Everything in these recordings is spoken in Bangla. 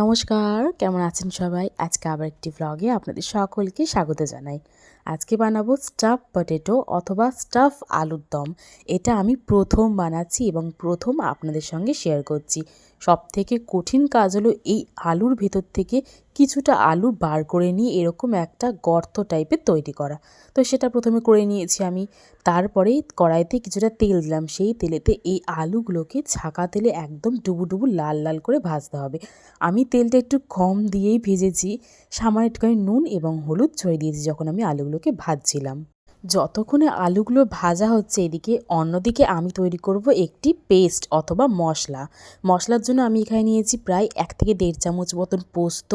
নমস্কার, কেমন আছেন সবাই? আজকে আবার একটি ভ্লগে আপনাদের সকলকে স্বাগত জানাই। আজকে বানাবো স্টাফ পটেটো অথবা স্টাফ আলুর দম। এটা আমি প্রথম বানাচ্ছি এবং প্রথম আপনাদের সঙ্গে শেয়ার করছি। সবথেকে কঠিন কাজ হলো এই আলুর ভেতর থেকে কিছুটা আলু বার করে নিয়ে এরকম একটা গর্ত টাইপের তৈরি করা। তো সেটা প্রথমে করে নিয়েছি আমি। তারপরে কড়াইতে কিছুটা তেল দিলাম। সেই তেলেতে এই আলুগুলোকে ছাঁকা তেলে একদম ডুবু ডুবু লাল লাল করে ভাজতে হবে। আমি তেলটা একটু কম দিয়েই ভেজেছি, সামান্য একটুখানি নুন এবং হলুদ ছড়িয়ে দিয়েছি যখন আমি আলুগুলোকে ভাজছিলাম। যতক্ষণে আলুগুলো ভাজা হচ্ছে এদিকে অন্যদিকে আমি তৈরি করব একটি পেস্ট অথবা মশলা। মশলার জন্য আমি এখানে নিয়েছি প্রায় 1 থেকে 1.5 চামচ মতন পোস্ত,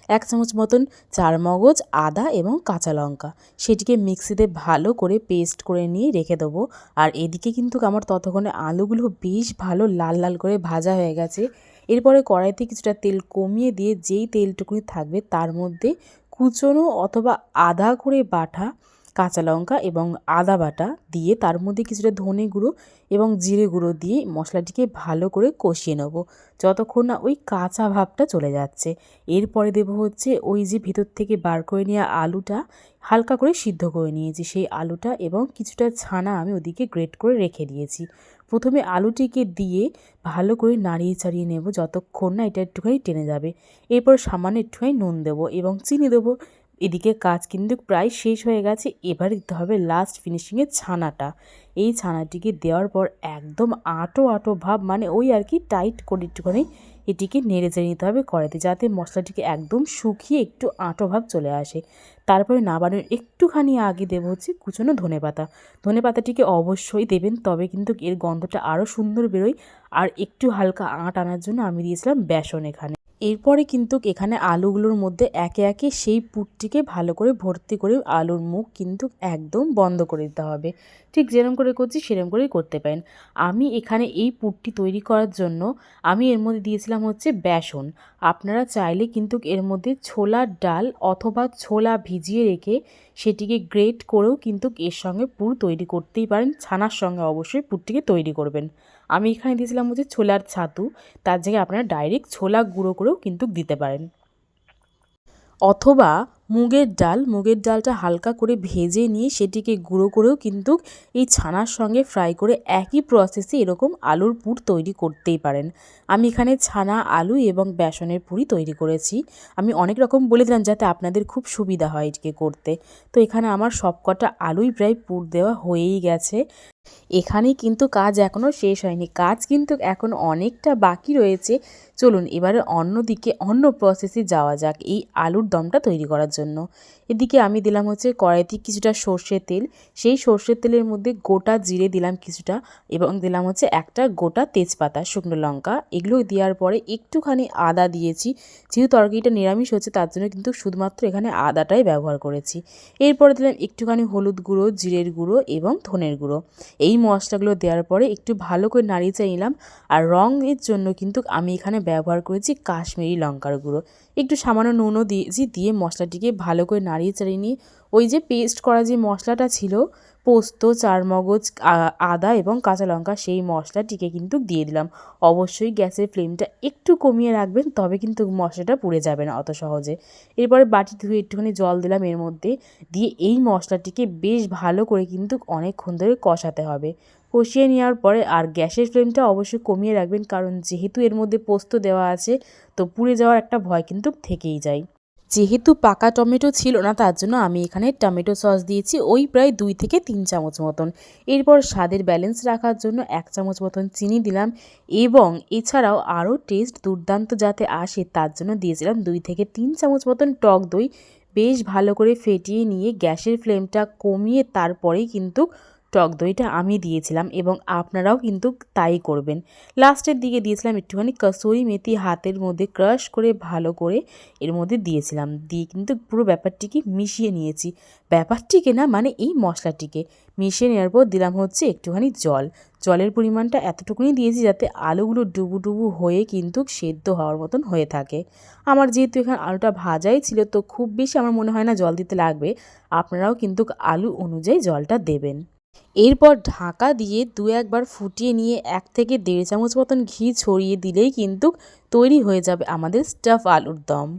1 চামচ মতন চারমগজ, আদা এবং কাঁচা লঙ্কা। সেটিকে মিক্সিতে ভালো করে পেস্ট করে নিয়ে রেখে দেবো। আর এদিকে কিন্তু আমার ততক্ষণে আলুগুলো বেশ ভালো লাল লাল করে ভাজা হয়ে গেছে। এরপরে কড়াইতে কিছুটা তেল কমিয়ে দিয়ে যেই তেলটুকুনি থাকবে তার মধ্যে কুচনো অথবা আদা করে বাটা কাঁচা লঙ্কা এবং আদা বাটা দিয়ে তার মধ্যে কিছুটা ধনে গুঁড়ো এবং জিরে গুঁড়ো দিয়ে মশলাটিকে ভালো করে কষিয়ে নেব যতক্ষণ না ওই কাঁচা ভাবটা চলে যাচ্ছে। এরপরে দেবো হচ্ছে ওই যে ভিতর থেকে বার করে নেওয়া আলুটা, হালকা করে সিদ্ধ করে নিয়েছি সেই আলুটা এবং কিছুটা ছানা আমি ওদিকে গ্রেট করে রেখে দিয়েছি। প্রথমে আলুটিকে দিয়ে ভালো করে নাড়িয়ে চাড়িয়ে নেব যতক্ষণ না এটা একটুখানি টেনে যাবে। এরপর সামান্য একটুখানি নুন দেবো এবং চিনি দেবো। এদিকে কাজ কিন্তু প্রায় শেষ হয়ে গেছে। এবার দিতে হবে লাস্ট ফিনিশিংয়ে ছানাটা। এই ছানাটিকে দেওয়ার পর একদম আঁটো আঁটো ভাব, মানে ওই আর কি টাইট করে একটুখানি এটিকে নেড়ে চেড়ে নিতে হবে কড়াইতে, যাতে মশলাটিকে একদম শুকিয়ে একটু আঁটো ভাব চলে আসে। তারপরে নামানোর একটুখানি আগে দেবো হচ্ছে কুচনো ধনেপাতা। ধনেপাতাটিকে অবশ্যই দেবেন, তবে কিন্তু এর গন্ধটা আরও সুন্দর বেরোয়। আর একটু হালকা আঁট আনার জন্য আমি দিয়েছিলাম বেসন এখানে। এরপরে কিন্তু এখানে আলুগুলোর মধ্যে একে একে সেই পুরটিকে ভালো করে ভর্তি করে আলুর মুখ কিন্তু একদম বন্ধ করে দিতে হবে। ঠিক যেরকম করে করছি সেরকম করেই করতে পারেন। আমি এখানে এই পুরটি তৈরি করার জন্য আমি এর মধ্যে দিয়েছিলাম হচ্ছে বেসন। আপনারা চাইলে কিন্তু এর মধ্যে ছোলার ডাল অথবা ছোলা ভিজিয়ে রেখে সেটিকে গ্রেট করেও কিন্তু এর সঙ্গে পুর তৈরি করতেই পারেন। ছানার সঙ্গে অবশ্যই পুরটিকে তৈরি করবেন। আমি এখানে দিয়েছিলাম হচ্ছে ছোলার ছাতু, তার জায়গায় আপনারা ডাইরেক্ট ছোলা গুঁড়ো করেও কিন্তু দিতে পারেন। অথবা মুগের ডালটা হালকা করে ভেজে নিয়ে সেটিকে গুঁড়ো করেও কিন্তু এই ছানার সঙ্গে ফ্রাই করে একই প্রসেসে এরকম আলুর পুর তৈরি করতেই পারেন। আমি এখানে ছানা, আলু এবং বেসনের পুরই তৈরি করেছি। আমি অনেক রকম বলে দিলাম যাতে আপনাদের খুব সুবিধা হয় এটিকে করতে। তো এখানে আমার সবকটা আলুই প্রায় পুর দেওয়া হয়েই গেছে। এখানেই কিন্তু কাজ এখনও শেষ হয়নি, কাজ কিন্তু এখন অনেকটা বাকি রয়েছে। চলুন এবারে অন্যদিকে অন্য প্রসেসে যাওয়া যাক এই আলুর দমটা তৈরি করার জন্য। এদিকে আমি দিলাম হচ্ছে কড়াইতে কিছুটা সর্ষের তেল। সেই সর্ষের তেলের মধ্যে গোটা জিরে দিলাম কিছুটা এবং দিলাম হচ্ছে একটা গোটা তেজপাতা, শুকনো লঙ্কা। এগুলো দেওয়ার পরে একটুখানি আদা দিয়েছি। যেহেতু তরকারিটা নিরামিষ হচ্ছে তার জন্য কিন্তু শুধুমাত্র এখানে আদাটাই ব্যবহার করেছি। এরপরে দিলাম একটুখানি হলুদ গুঁড়ো, জিরের গুঁড়ো এবং ধনের গুঁড়ো। এই মশলাগুলো দেওয়ার পরে একটু ভালো করে নাড়িয়ে চাড়িয়ে নিলাম। আর রঙের জন্য কিন্তু আমি এখানে ব্যবহার করেছি কাশ্মীরি লঙ্কার গুঁড়ো। একটু সামান্য নুনও দিয়েছি, দিয়ে মশলাটিকে ভালো করে নাড়িয়ে চাড়িয়ে নিয়ে ওই যে পেস্ট করা যে মশলাটা ছিল পোস্ত, চারমগজ, আদা এবং কাঁচা লঙ্কা, সেই মশলাটিকে কিন্তু দিয়ে দিলাম। অবশ্যই গ্যাসের ফ্লেমটা একটু কমিয়ে রাখবেন, তবে কিন্তু মশলাটা পুড়ে যাবে না অত সহজে। এরপরে বাটি ধুয়ে একটুখানি জল দিলাম এর মধ্যে, দিয়ে এই মশলাটিকে বেশ ভালো করে কিন্তু অনেকক্ষণ ধরে কষাতে হবে। কষিয়ে নেওয়ার পরে আর গ্যাসের ফ্লেমটা অবশ্যই কমিয়ে রাখবেন, কারণ যেহেতু এর মধ্যে পোস্ত দেওয়া আছে তো পুড়ে যাওয়ার একটা ভয় কিন্তু থেকেই যায়। যেহেতু পাকা টমেটো ছিল না তার জন্য আমি এখানে টমেটো সস দিয়েছি ওই প্রায় 2 থেকে 3 চামচ মতন। এরপর স্বাদের ব্যালেন্স রাখার জন্য 1 চামচ মতন চিনি দিলাম এবং এছাড়াও আরও টেস্ট দুর্দান্ত যাতে আসে তার জন্য দিয়েছিলাম 2 থেকে 3 চামচ মতন টক দই। বেশ ভালো করে ফেটিয়ে নিয়ে গ্যাসের ফ্লেমটা কমিয়ে তারপরেই কিন্তু টক দইটা আমি দিয়েছিলাম এবং আপনারাও কিন্তু তাই করবেন। লাস্টের দিকে দিয়েছিলাম একটুখানি কসুরি মেথি, হাতের মধ্যে ক্রাশ করে ভালো করে এর মধ্যে দিয়েছিলাম, দিয়ে কিন্তু পুরো ব্যাপারটিকে মিশিয়ে নিয়েছি। ব্যাপারটিকে না, মানে এই মশলাটিকে মিশিয়ে নেওয়ার পর দিলাম হচ্ছে একটুখানি জল। জলের পরিমাণটা এতটুকুনি দিয়েছি যাতে আলুগুলো ডুবু ডুবু হয়ে কিন্তু সেদ্ধ হওয়ার মতন হয়ে থাকে। আমার যেহেতু এখানে আলুটা ভাজাই ছিল তো খুব বেশি আমার মনে হয় না জল দিতে লাগবে। আপনারাও কিন্তু আলু অনুযায়ী জলটা দেবেন। এরপর ঢাকা দিয়ে ২-১ বার ফুটিয়ে নিয়ে ১ থেকে ১.৫ চামচ মতন ঘি ছড়িয়ে দিলেই কিন্তু তৈরি হয়ে যাবে আমাদের স্টাফ আলুর দম।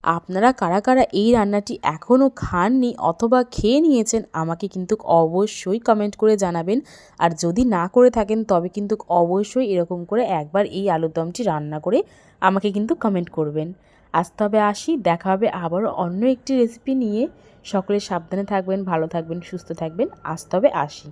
আপনারা কারা কারা এই রান্নাটি এখনও খাননি অথবা খেয়ে নিয়েছেন আমাকে কিন্তু অবশ্যই কমেন্ট করে জানাবেন। আর যদি না করে থাকেন তবে কিন্তু অবশ্যই এরকম করে একবার এই আলুর দমটি রান্না করে আমাকে কিন্তু কমেন্ট করবেন। আজ তবে আসি, দেখা হবে আবারও অন্য একটি রেসিপি নিয়ে। সকলে সাবধানে থাকবেন, ভালো থাকবেন, সুস্থ থাকবেন। আজ তবে আসি।